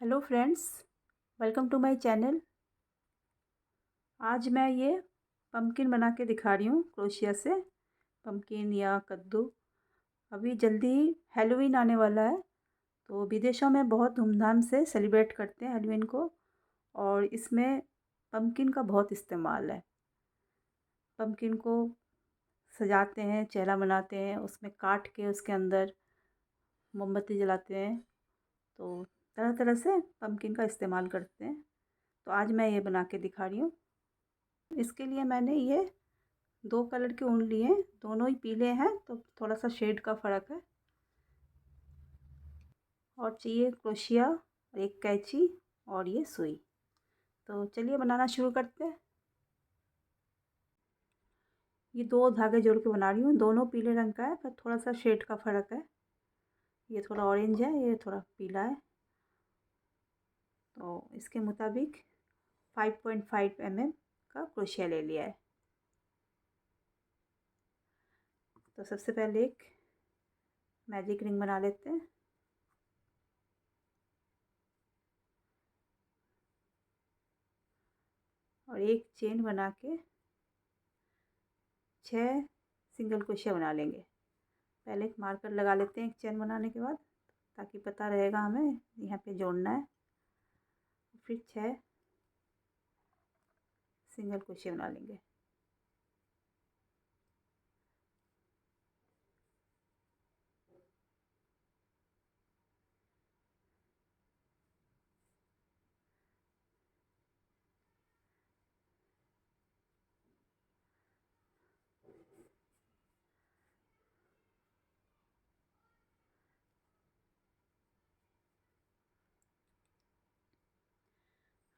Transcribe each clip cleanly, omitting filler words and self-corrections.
Hello friends, welcome to my channel. आज मैं ये पम्पकिन बना के दिखा रही हूँ क्रोशिया से। पम्पकिन या कद्दू। अभी जल्दी ही हैलोवीन आने वाला है, तो विदेशों में बहुत धूमधाम से सेलिब्रेट करते हैं हैलोवीन को। और इसमें पम्पकिन का बहुत इस्तेमाल है। पम्पकिन को सजाते हैं, चेहरा बनाते हैं, उसमें काट के उसके अंदर मोमबत्ती जलाते हैं। तो तरह तरह से पम्पकिन का इस्तेमाल करते हैं। तो आज मैं ये बना के दिखा रही हूँ। इसके लिए मैंने ये 2 कलर के ऊन लिए हैं, दोनों ही पीले हैं, तो थोड़ा सा शेड का फ़र्क है। और चाहिए क्रोशिया, एक कैंची और ये सुई। तो चलिए बनाना शुरू करते हैं। ये 2 धागे जोड़ के बना रही हूँ, दोनों पीले रंग का है, पर थोड़ा सा शेड का फ़र्क है। ये थोड़ा ऑरेंज है, ये थोड़ा पीला है। तो इसके मुताबिक 5.5 mm का क्रोशिया ले लिया है। तो सबसे पहले एक मैजिक रिंग बना लेते हैं। और एक चेन बना के 6 सिंगल क्रोशिया बना लेंगे। पहले एक मार्कर लगा लेते हैं एक चेन बनाने के बाद, ताकि पता रहेगा हमें यहाँ पे जोड़ना है। फिर 6 सिंगल क्रोशिया बना लेंगे।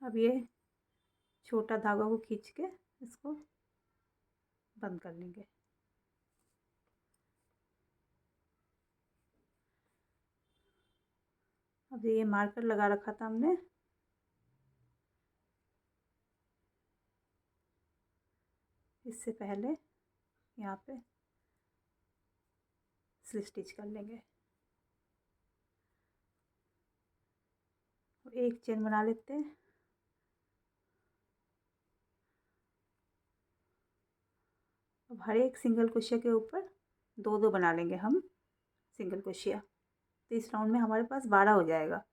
अब ये छोटा धागा को खींच के इसको बंद कर लेंगे। अब ये मार्कर लगा रखा था हमने, इससे पहले यहाँ पे स्लिप स्टिच कर लेंगे। एक चेन बना लेते हैं। अब हर एक सिंगल क्रोशिया के ऊपर 2-2 बना लेंगे हम सिंगल क्रोशिया। तो इस राउंड में हमारे पास 12 हो जाएगा।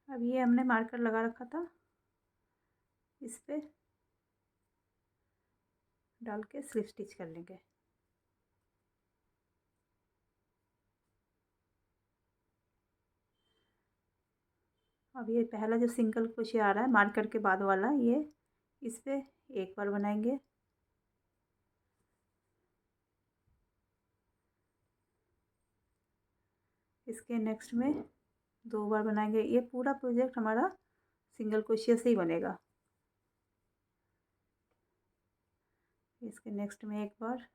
अब ये हमने मार्कर लगा रखा था, इस पे डाल के स्लिप स्टिच कर लेंगे। अब ये पहला जो सिंगल क्रोशिया आ रहा है मार्कर के बाद वाला, ये इस पे एक बार बनाएंगे। इसके नेक्स्ट में 2 बार बनाएंगे। ये पूरा प्रोजेक्ट हमारा सिंगल क्रोशिया से ही बनेगा। इसके नेक्स्ट में एक बार,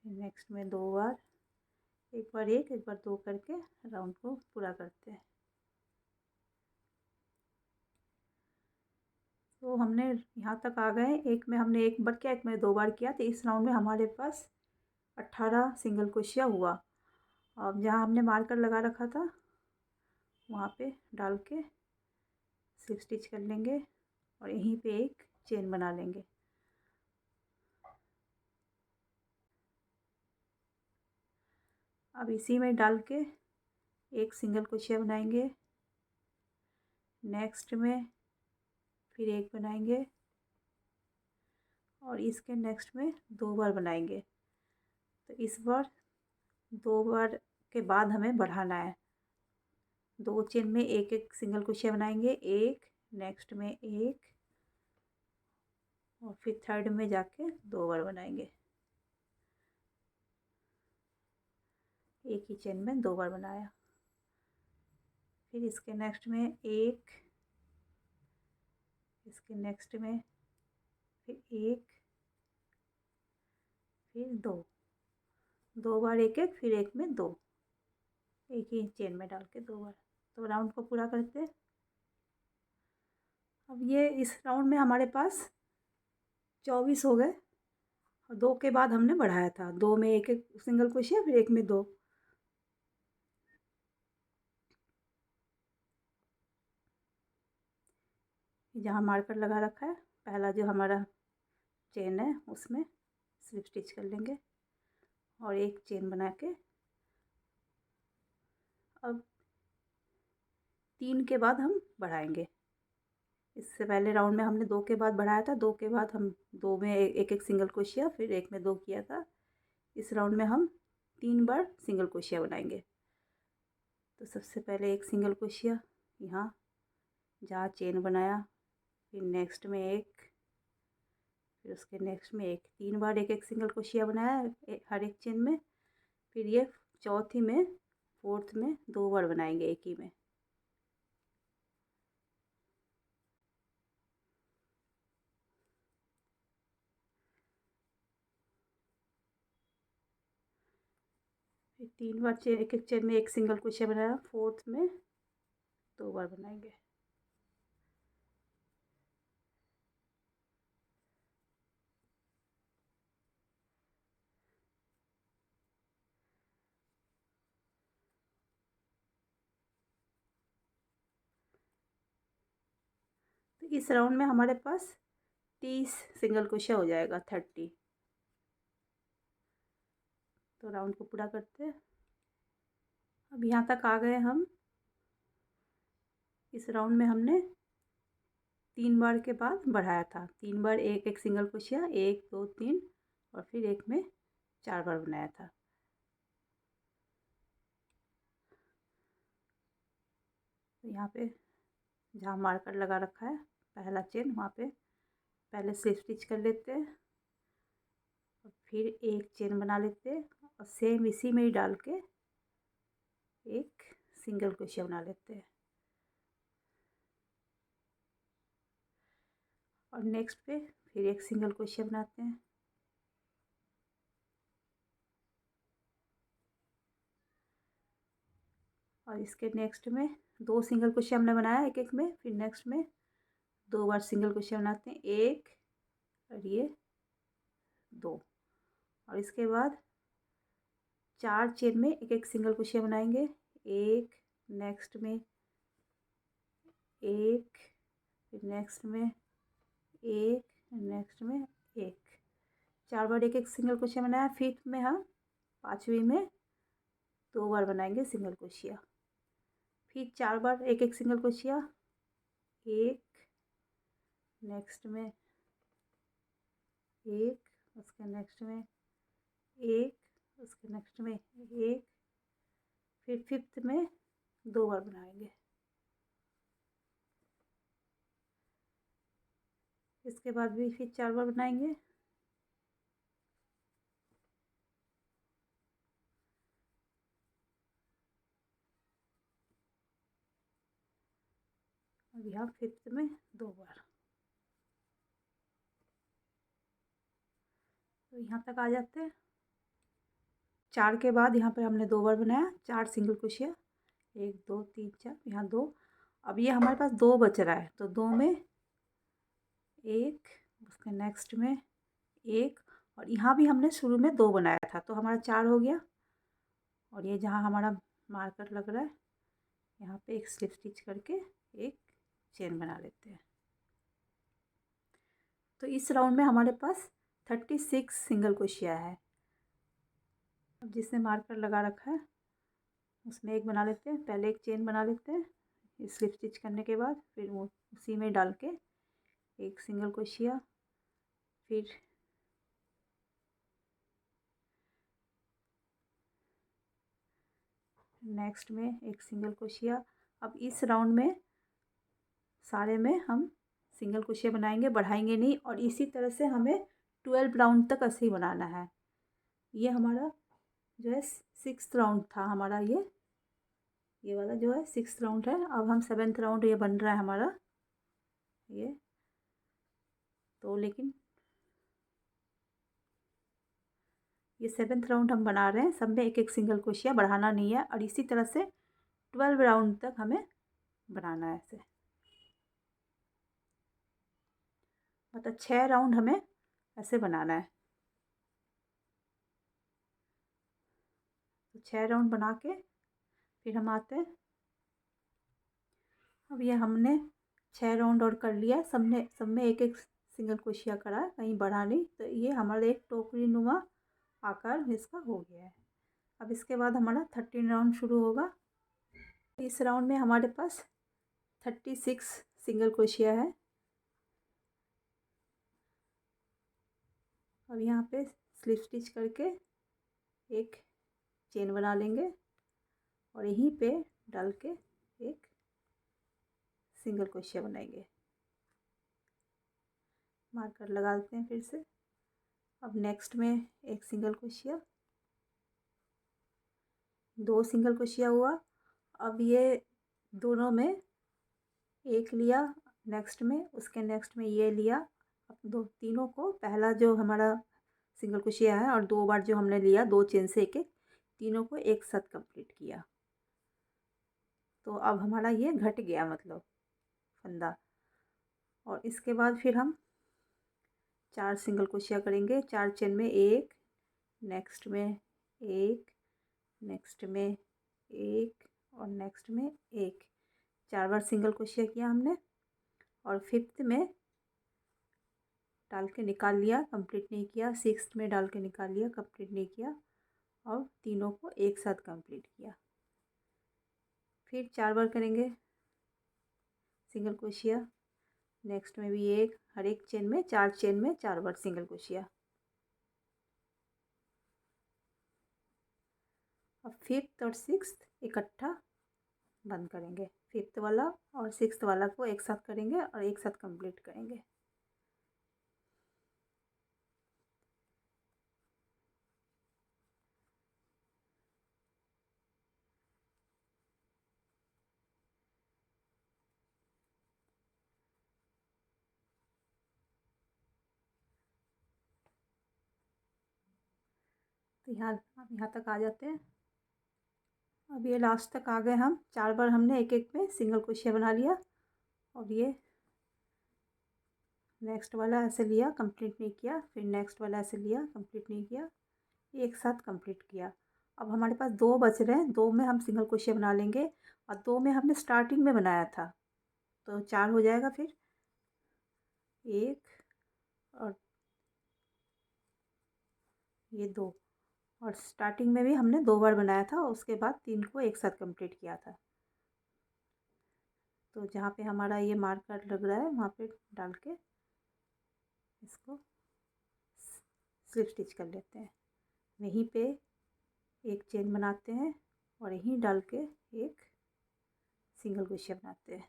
नेक्स्ट में 2 बार, एक बार एक बार 2 करके राउंड को पूरा करते हैं। तो हमने यहाँ तक आ गए। एक में हमने एक बार किया, एक में 2 बार किया, तो इस राउंड में हमारे पास 18 सिंगल क्रोशिया हुआ। अब जहाँ हमने मार्कर लगा रखा था वहाँ पे डाल के स्लिप स्टिच कर लेंगे और यहीं पे एक चेन बना लेंगे। अब इसी में डाल के एक सिंगल क्रोशिया बनाएंगे। नेक्स्ट में फिर एक बनाएंगे और इसके नेक्स्ट में 2 बार बनाएंगे। तो इस बार 2 बार के बाद हमें बढ़ाना है। 2 चेन में एक एक सिंगल क्रोशिया बनाएंगे, एक नेक्स्ट में एक और फिर थर्ड में जाके 2 बार बनाएंगे। एक ही चेन में 2 बार बनाया। फिर इसके नेक्स्ट में एक, इसके नेक्स्ट में फिर एक, फिर 2 बार एक एक, फिर एक में 2, एक ही चेन में डाल के 2 बार। तो राउंड को पूरा करते हैं। अब ये इस राउंड में हमारे पास 24 हो गए और 2 के बाद हमने बढ़ाया था। 2 में एक एक सिंगल क्रोशिया, फिर एक में 2। जहाँ मार्कर लगा रखा है पहला जो हमारा चेन है उसमें स्लिप स्टिच कर लेंगे और एक चेन बना के अब 3 के बाद हम बढ़ाएंगे। इससे पहले राउंड में हमने 2 के बाद बढ़ाया था। 2 के बाद हम 2 में एक एक सिंगल क्रोशिया, फिर एक में 2 किया था। इस राउंड में हम 3 बार सिंगल क्रोशिया बनाएंगे। तो सबसे पहले एक सिंगल क्रोशिया यहाँ जहाँ चेन बनाया, फिर नेक्स्ट में एक, फिर उसके नेक्स्ट में एक, 3 बार एक एक सिंगल क्रोशिया बनाया हर एक चेन में। फिर ये चौथी में, फोर्थ में 2 बार बनाएंगे एक ही में। फिर 3 बार चेन, एक एक चेन में एक सिंगल क्रोशिया बनाया, फोर्थ में 2 बार बनाएंगे। तो इस राउंड में हमारे पास 30 सिंगल क्रोशिया हो जाएगा, 30। तो राउंड को पूरा करते हैं। अब यहाँ तक आ गए हम। इस राउंड में हमने 3 बार के बाद बढ़ाया था। 3 बार एक एक सिंगल क्रोशिया, 1 2 3 और फिर एक में 4 बार बनाया था। तो यहाँ पे जहाँ मार्कर लगा रखा है पहला चेन, वहाँ पे पहले स्लिप स्टिच कर लेते हैं और फिर एक चेन बना लेते हैं और सेम इसी में ही डाल के एक सिंगल क्रोशिया बना लेते हैं। और नेक्स्ट पे फिर एक सिंगल क्रोशिया बनाते हैं। और इसके नेक्स्ट में 2 सिंगल क्रोशिया हमने बनाया एक एक में, फिर नेक्स्ट में 2 बार सिंगल क्रोशिया बनाते हैं, एक और ये 2। और इसके बाद 4 चेन में एक एक सिंगल क्रोशिया बनाएंगे, एक, नेक्स्ट में एक, फिर नेक्स्ट में एक, नेक्स्ट में एक। 4 बार एक एक सिंगल क्रोशिया बनाया। फिफ्थ में हम 5वीं में 2 बार बनाएंगे सिंगल क्रोशिया। फिर 4 बार एक एक सिंगल क्रोशिया, एक, नेक्स्ट में एक, उसके नेक्स्ट में एक, उसके नेक्स्ट में एक, फिर फिफ्थ में 2 बार बनाएंगे। इसके बाद भी फिर 4 बार बनाएंगे। अब यहाँ फिफ्थ में 2 बार। तो यहाँ तक आ जाते हैं। 4 के बाद यहाँ पर हमने 2 बार बनाया, 4 सिंगल क्रोशिया, 1 2 3 4, यहाँ 2। अब ये हमारे पास 2 बच रहा है, तो 2 में एक, उसके नेक्स्ट में एक, और यहाँ भी हमने शुरू में 2 बनाया था, तो हमारा 4 हो गया। और ये जहाँ हमारा मार्कर लग रहा है यहाँ पे एक स्लिप स्टिच करके एक चेन बना लेते हैं। तो इस राउंड में हमारे पास 36 सिंगल क्रोशिया है। अब जिसने मार्कर लगा रखा है उसमें एक बना लेते हैं। पहले एक चेन बना लेते हैं स्लिप स्टिच करने के बाद फिर वो उसी में डाल के एक सिंगल क्रोशिया, फिर नेक्स्ट में एक सिंगल क्रोशिया। अब इस राउंड में सारे में हम सिंगल क्रोशिया बनाएंगे, बढ़ाएंगे नहीं, और इसी तरह से हमें 12 राउंड तक ऐसे ही बनाना है। ये हमारा जो है 6th राउंड था हमारा, ये वाला जो है 6th राउंड है। अब हम 7th राउंड ये बन रहा है हमारा ये। तो लेकिन ये 7th राउंड हम बना रहे हैं, सब में एक एक सिंगल क्रोशिया, बढ़ाना नहीं है, और इसी तरह से 12 राउंड तक हमें बनाना है ऐसे। मतलब 6 राउंड हमें ऐसे बनाना है। तो 6 राउंड बना के फिर हम आते हैं। अब ये हमने 6 राउंड और कर लिया, सब में एक एक सिंगल क्रोशिया करा है, कहीं बढ़ा नहीं। तो ये हमारा एक टोकरी नुमा आकार इसका हो गया है। अब इसके बाद हमारा 13 राउंड शुरू होगा। इस राउंड में हमारे पास 36 सिंगल क्रोशिया है। अब यहाँ पे स्लिप स्टिच करके एक चेन बना लेंगे और यहीं पे डाल के एक सिंगल क्रोशिया बनाएंगे। मार्कर लगा देते हैं फिर से। अब नेक्स्ट में एक सिंगल क्रोशिया, 2 सिंगल क्रोशिया हुआ। अब ये दोनों में एक लिया, नेक्स्ट में उसके नेक्स्ट में ये लिया। अब तीनों को पहला जो हमारा सिंगल क्रोशिया है और 2 बार जो हमने लिया 2 चेन से एक एक, तीनों को एक साथ कंप्लीट किया। तो अब हमारा ये घट गया मतलब फंदा। और इसके बाद फिर हम 4 सिंगल क्रोशिया करेंगे, 4 चेन में एक, नेक्स्ट में एक, नेक्स्ट में एक, और नेक्स्ट में एक। 4 बार सिंगल क्रोशिया किया हमने, और 5th में डाल के निकाल लिया, कंप्लीट नहीं किया। 6th में डाल के निकाल लिया, कंप्लीट नहीं किया, और तीनों को एक साथ कंप्लीट किया। फिर 4 बार करेंगे सिंगल क्रोशिया, नेक्स्ट में भी एक, हर एक चेन में 4 चेन में 4 बार सिंगल क्रोशिया। अब 5th और 6th इकट्ठा बंद करेंगे। 5th वाला और 6th वाला को एक साथ करेंगे और एक साथ कंप्लीट करेंगे। तो यहाँ तक आ जाते हैं। अब ये लास्ट तक आ गए हम। 4 बार हमने एक एक में सिंगल क्रोशिया बना लिया, और ये नेक्स्ट वाला ऐसे लिया, कंप्लीट नहीं किया, फिर नेक्स्ट वाला ऐसे लिया, कंप्लीट नहीं किया, एक साथ कंप्लीट किया। अब हमारे पास 2 बच रहे हैं, 2 में हम सिंगल क्रोशिया बना लेंगे, और 2 में हमने स्टार्टिंग में बनाया था, तो 4 हो जाएगा। फिर एक और ये 2, और स्टार्टिंग में भी हमने 2 बार बनाया था, उसके बाद 3 को एक साथ कंप्लीट किया था। तो जहाँ पे हमारा ये मार्कर लग रहा है वहाँ पे डाल के इसको स्लिप स्टिच कर लेते हैं। वहीं पे एक चेन बनाते हैं और यहीं डाल के एक सिंगल क्रोशिया बनाते हैं।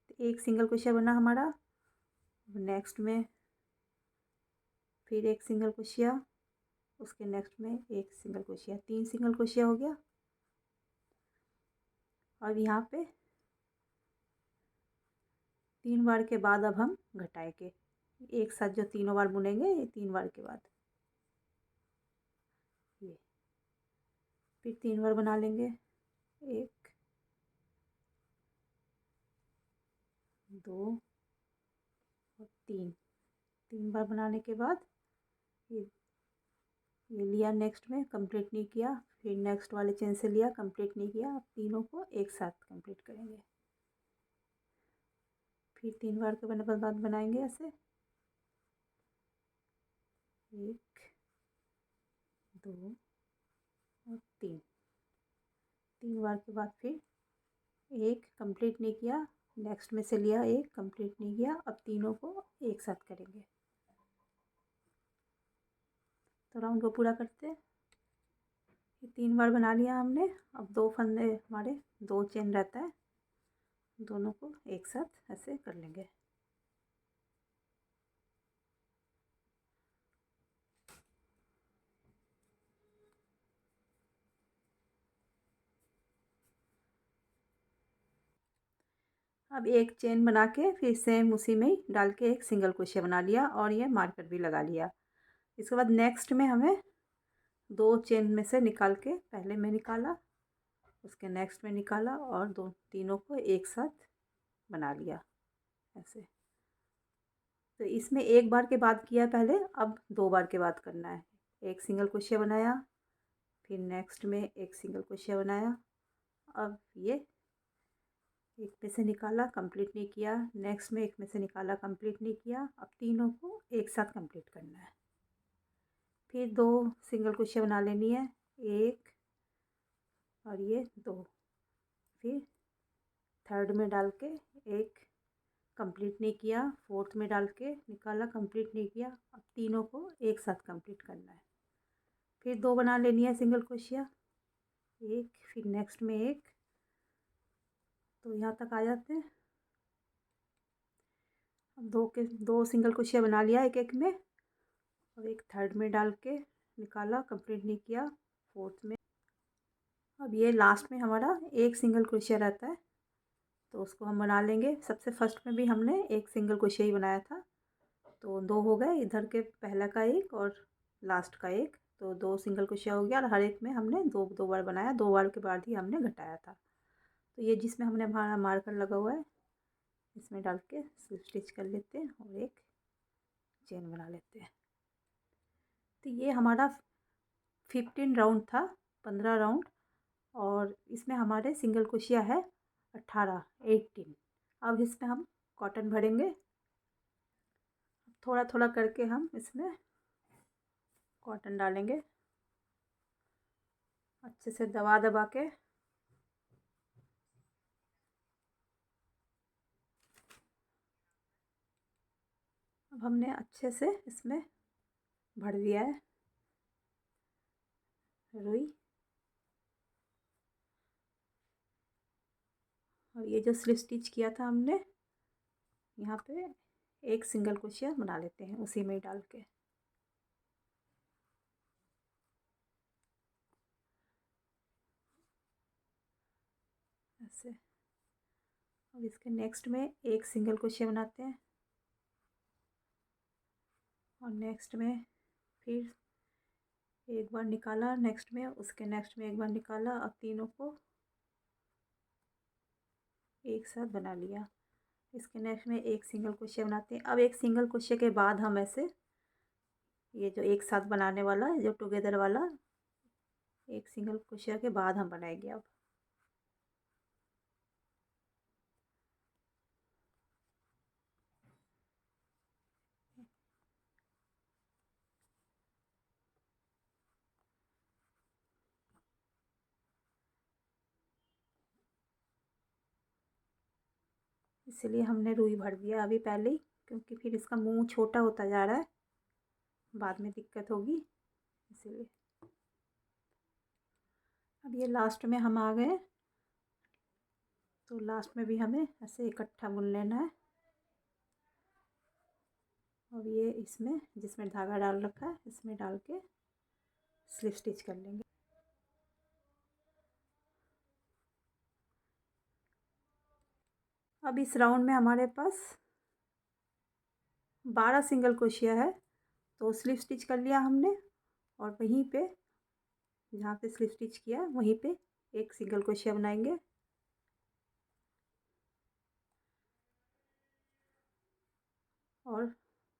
तो एक सिंगल क्रोशिया बना हमारा। नेक्स्ट में फिर एक सिंगल क्रोशिया, उसके नेक्स्ट में एक सिंगल क्रोशिया, 3 सिंगल क्रोशिया हो गया। और यहाँ पे 3 बार के बाद अब हम घटाएंगे, एक साथ जो तीनों बार बुनेंगे ये 3 बार के बाद ये फिर 3 बार बना लेंगे। 1 2 और 3 बार बनाने के बाद ये लिया, नेक्स्ट में कंप्लीट नहीं किया, फिर नेक्स्ट वाले चेन से लिया, कंप्लीट नहीं किया। अब तीनों को एक साथ कंप्लीट करेंगे। फिर 3 बार के बाद बनाएंगे ऐसे, 1 2 और 3। 3 बार के बाद फिर एक कंप्लीट नहीं किया, नेक्स्ट में से लिया, एक कंप्लीट नहीं किया, अब तीनों को एक साथ करेंगे। तो राउंड को पूरा करते हैं। ये 3 बार बना लिया हमने। अब 2 फंदे हमारे 2 चेन रहता है, दोनों को एक साथ ऐसे कर लेंगे। अब एक चेन बना के फिर सेम उसी में ही डाल के एक सिंगल क्रोशिया बना लिया और ये मार्कर भी लगा लिया। इसके बाद नेक्स्ट में हमें 2 चेन में से निकाल के, पहले में निकाला, उसके नेक्स्ट में निकाला और दो तीनों को एक साथ बना लिया ऐसे। तो इसमें एक बार के बाद किया पहले, अब 2 बार के बाद करना है। एक सिंगल क्रोशिया बनाया, फिर नेक्स्ट में एक सिंगल क्रोशिया बनाया। अब ये एक में से निकाला, कंप्लीट नहीं किया, नेक्स्ट में एक में से निकाला, कंप्लीट नहीं किया। अब तीनों को एक साथ कंप्लीट करना है। फिर 2 सिंगल क्रोशिया बना लेनी है, एक और ये 2। फिर थर्ड में डाल के एक कंप्लीट नहीं किया, फोर्थ में डाल के निकाला, कंप्लीट नहीं किया। अब तीनों को एक साथ कंप्लीट करना है। फिर 2 बना लेनी है सिंगल क्रोशिया, एक, फिर नेक्स्ट में एक। तो यहाँ तक आ जाते हैं। अब 2 सिंगल क्रोशिया बना लिया एक एक में, और एक थर्ड में डाल के निकाला, कंप्लीट नहीं किया, फोर्थ में। अब ये लास्ट में हमारा एक सिंगल क्रोशिया रहता है, तो उसको हम बना लेंगे। सबसे फर्स्ट में भी हमने एक सिंगल क्रोशिया ही बनाया था, तो 2 हो गए। इधर के पहला का एक और लास्ट का एक, तो 2 सिंगल क्रोशिया हो गया। और हर एक में हमने 2 बार बनाया, 2 बार के बाद ही हमने घटाया था। तो ये जिसमें हमने हमारा मार्कर लगा हुआ है, इसमें डाल के स्लिप स्टिच कर लेते हैं और एक चेन बना लेते हैं। तो ये हमारा 15 राउंड था, 15 राउंड। और इसमें हमारे सिंगल क्रोशिया है 18। अब इसमें हम कॉटन भरेंगे। थोड़ा थोड़ा करके हम इसमें कॉटन डालेंगे, अच्छे से दबा दबा के। अब हमने अच्छे से इसमें भर दिया है रुई। और ये जो स्लिप स्टिच किया था हमने, यहाँ पे एक सिंगल क्रोशिया बना लेते हैं उसी में डाल के। ऐसे। अब इसके नेक्स्ट में एक सिंगल क्रोशिया बनाते हैं, और नेक्स्ट में फिर एक बार निकाला, नेक्स्ट में, उसके नेक्स्ट में एक बार निकाला। अब तीनों को एक साथ बना लिया। इसके नेक्स्ट में एक सिंगल क्रोशिया बनाते हैं। अब एक सिंगल क्रोशिया के बाद हम ऐसे, ये जो एक साथ बनाने वाला, जो टुगेदर वाला, एक सिंगल क्रोशिया के बाद हम बनाएंगे। अब इसलिए हमने रुई भर दिया अभी पहले ही, क्योंकि फिर इसका मुंह छोटा होता जा रहा है, बाद में दिक्कत होगी इसलिए। अब ये लास्ट में हम आ गए, तो लास्ट में भी हमें ऐसे इकट्ठा बुन लेना है। और ये इसमें, जिसमें धागा डाल रखा है, इसमें डाल के स्लिप स्टिच कर लेंगे। अब इस राउंड में हमारे पास 12 सिंगल क्रोशिया है, तो स्लिप स्टिच कर लिया हमने। और वहीं पे, जहाँ पे स्लिप स्टिच किया, वहीं पे एक सिंगल क्रोशिया बनाएंगे। और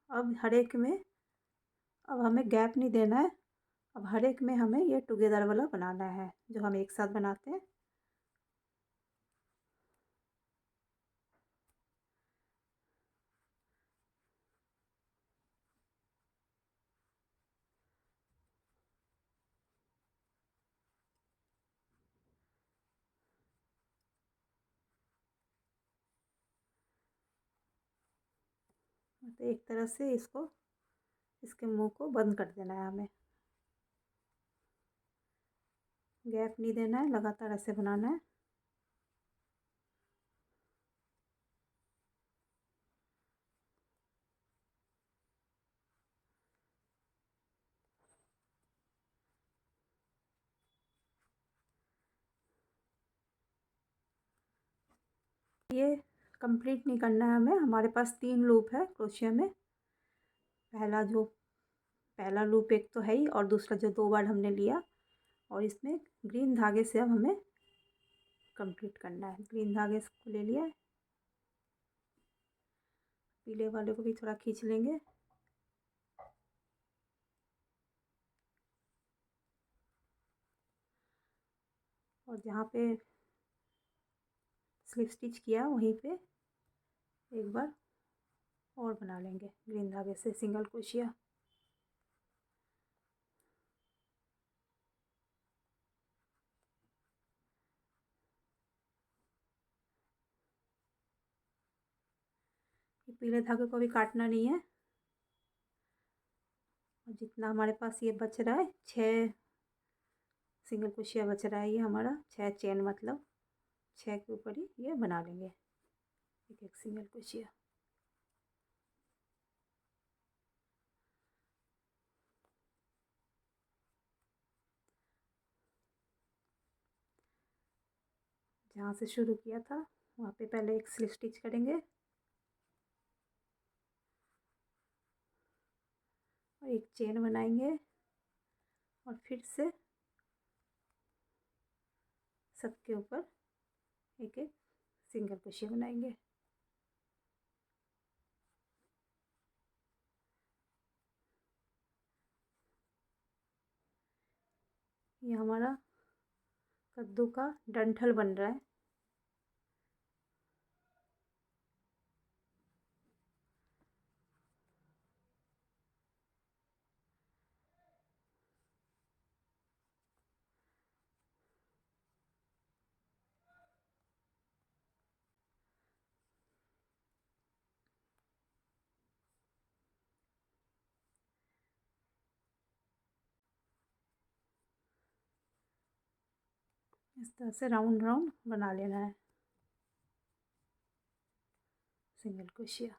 अब हर एक में, अब हमें गैप नहीं देना है। अब हर एक में हमें ये टुगेदर वाला बनाना है, जो हम एक साथ बनाते हैं। तो एक तरह से इसके मुंह को बंद कर देना है हमें, गैप नहीं देना है, लगातार ऐसे बनाना है। ये कंप्लीट नहीं करना है हमें, हमारे पास 3 लूप है क्रोशिया में। पहला लूप एक तो है ही, और दूसरा जो 2 बार हमने लिया, और इसमें ग्रीन धागे से अब हमें कंप्लीट करना है। ग्रीन धागे को ले लिया है, पीले वाले को भी थोड़ा खींच लेंगे। और जहाँ पे स्लिप स्टिच किया वहीं पे एक बार और बना लेंगे ग्रीन धागे से सिंगल क्रोशिया। पीले धागे को भी काटना नहीं है। और जितना हमारे पास ये बच रहा है, 6 सिंगल क्रोशिया बच रहा है, ये हमारा 6 चेन, मतलब 6 के ऊपर ही ये बना लेंगे एक एक सिंगल क्रोशिया। जहाँ से शुरू किया था वहाँ पे पहले एक स्लिप स्टिच करेंगे और एक चेन बनाएंगे, और फिर से सबके ऊपर एक एक सिंगल क्रोशिया बनाएंगे। ये हमारा कद्दू का डंठल बन रहा है। इस तरह से राउंड राउंड बना लेना है सिंगल क्रोशिया।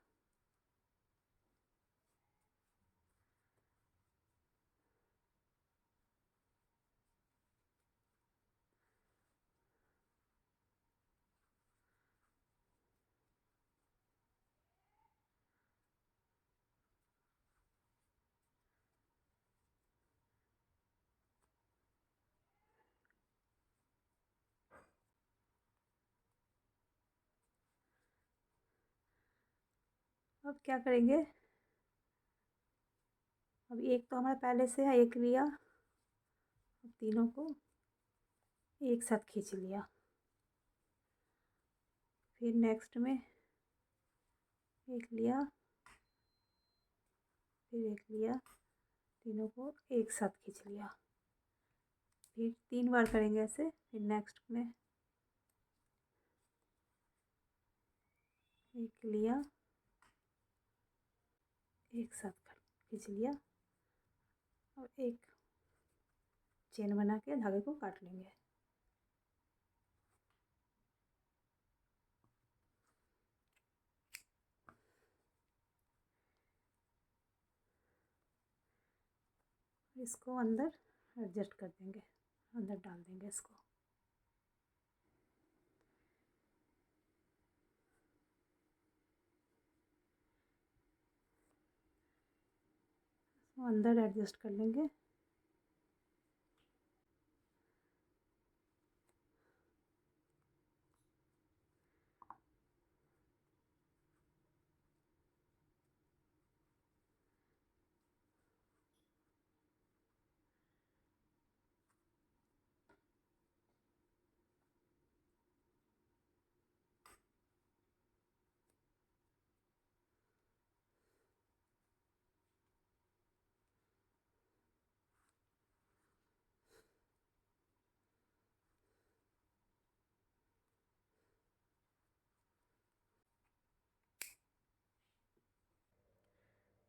अब क्या करेंगे, अब एक तो हमारा पहले से है, एक लिया, अब तीनों को एक साथ खींच लिया। फिर नेक्स्ट में एक लिया, फिर एक लिया, तीनों को एक साथ खींच लिया। फिर 3 बार करेंगे ऐसे। फिर नेक्स्ट में एक लिया, एक साथ खींच लिया, और एक चेन बना के धागे को काट लेंगे। इसको अंदर एडजस्ट कर देंगे, अंदर डाल देंगे इसको। अंदर एडजस्ट कर लेंगे।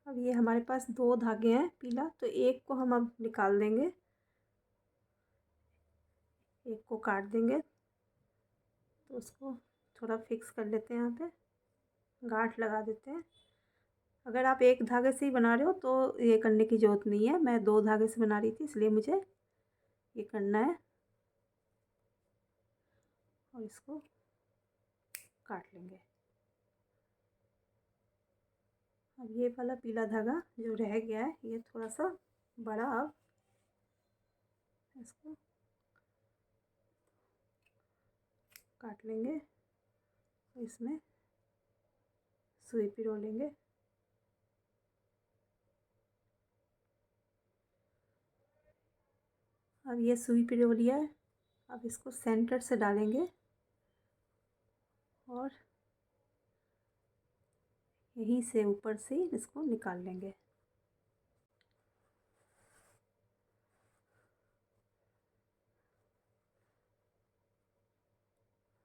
अब ये हमारे पास 2 धागे हैं पीला, तो एक को हम अब निकाल देंगे, एक को काट देंगे। तो उसको थोड़ा फिक्स कर लेते हैं, यहाँ पे गांठ लगा देते हैं। अगर आप एक धागे से ही बना रहे हो तो ये करने की ज़रूरत नहीं है। मैं 2 धागे से बना रही थी, इसलिए मुझे ये करना है। और इसको काट लेंगे। अब ये वाला पीला धागा जो रह गया है, ये थोड़ा सा बड़ा, अब इसको काट लेंगे। इसमें सुई पिरो लेंगे। अब ये सुई पिरो लिया है। अब इसको सेंटर से डालेंगे और यहीं से ऊपर से इसको निकाल लेंगे।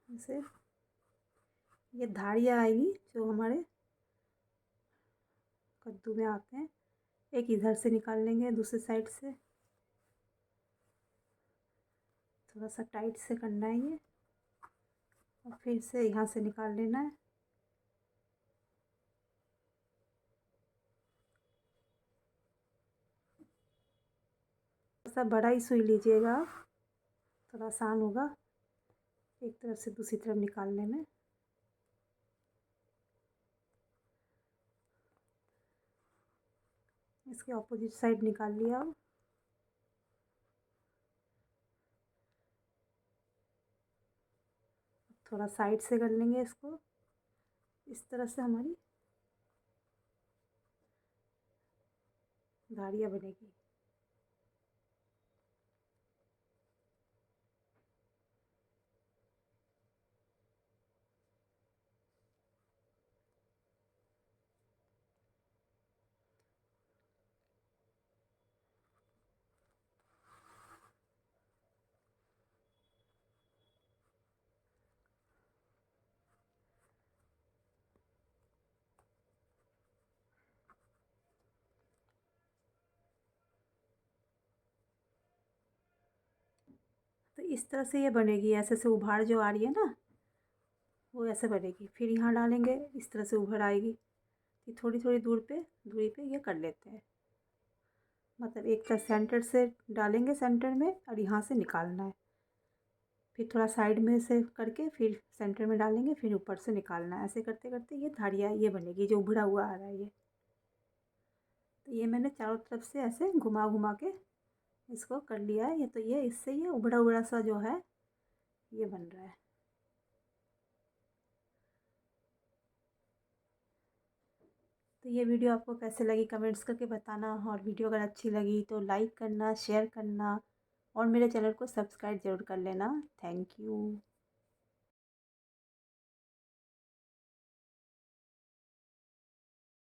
ऐसे ये धारियाँ आएगी जो हमारे कद्दू में आते हैं। एक इधर से निकाल लेंगे, दूसरी साइड से थोड़ा सा टाइट से करना है ये, और फिर से यहाँ से निकाल लेना है। थोड़ा सा बड़ा ही सुई लीजिएगा आप, थोड़ा आसान होगा एक तरफ से दूसरी तरफ निकालने में। इसके ऑपोजिट साइड निकाल लिया। अब थोड़ा साइड से कर लेंगे इसको, इस तरह से हमारी धारियाँ बनेगी। तो इस तरह से ये बनेगी, ऐसे से उभार जो आ रही है ना, वो ऐसे बनेगी। फिर यहाँ डालेंगे, इस तरह से उभर आएगी। ये थोड़ी थोड़ी दूरी पे ये कर लेते हैं। मतलब एक तरफ सेंटर से डालेंगे सेंटर में, और यहाँ से निकालना है। फिर थोड़ा साइड में से करके फिर सेंटर में डालेंगे, फिर ऊपर से निकालना है। ऐसे करते करते ये धारियाँ ये बनेगी जो उभरा हुआ आ रहा है ये। तो ये मैंने चारों तरफ से ऐसे घुमा घुमा के इसको कर लिया है। ये तो ये इससे ये उभरा उभरा सा जो है ये बन रहा है। तो ये वीडियो आपको कैसे लगी कमेंट्स करके बताना, और वीडियो अगर अच्छी लगी तो लाइक करना, शेयर करना, और मेरे चैनल को सब्सक्राइब ज़रूर कर लेना। Thank you.